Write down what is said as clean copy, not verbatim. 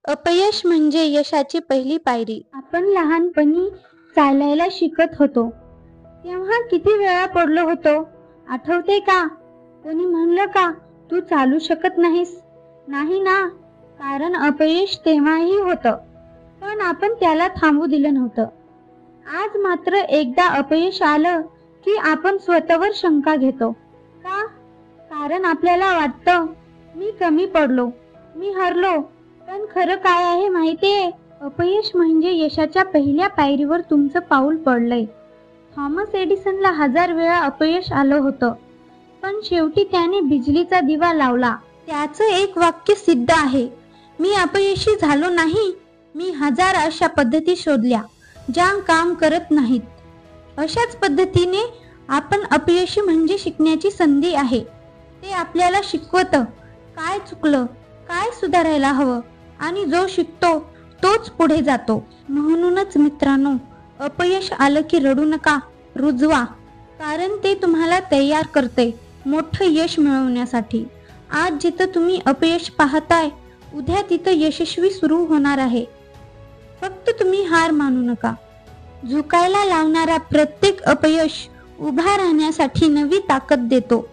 अपयश म्हणजे यशाची पहिली पायरी. आपण लहानपणी चालायला शिकत होतो तेव्हा किती वेळा पडलो होतो, आठवते का? कोणी म्हणलं का तू चालू शकत नाहीस? नाही ना, कारण अपयश तेव्हाही होतं, पण आपण त्याला थांबू दिलं नव्हतं. आज मात्र एकदा अपयश आलं की आपण स्वतःवर शंका घेतो. का? कारण आपल्याला वाटतं मी कमी पडलो, मी हरलो. पण खरं काय आहे माहितीये? अपयश म्हणजे यशाच्या पहिल्या पायरीवर तुमचं पाऊल पडलंय. थॉमस एडिसनला 1000 वेळा अपयश आलं होतं, पण शेवटी त्याने बिजलीचा दिवा लावला. त्याचं एक वाक्य सिद्ध आहे, मी अपयशी झालो नाही, मी 1000 अशा पद्धती शोधल्या ज्या काम करत नाहीत. अशाच पद्धतीने आपण अपयशी म्हणजे शिकण्याची संधी आहे. ते आपल्याला शिकवतं काय चुकलं, काय सुधारायला हवं, आणि जो शिकतो तोच पुढे जातो. म्हणूनच मित्रांनो, अपयश आलं की रडू नका, रुजवा, कारण ते तुम्हाला तयार करते मोठं यश मिळवण्यासाठी. आज जिथं तुम्ही अपयश पाहताय, उद्या तिथं यशस्वी सुरू होणार आहे. फक्त तुम्ही हार मानू नका. झुकायला लावणारा प्रत्येक अपयश उभा राहण्यासाठी नवी ताकद देतो.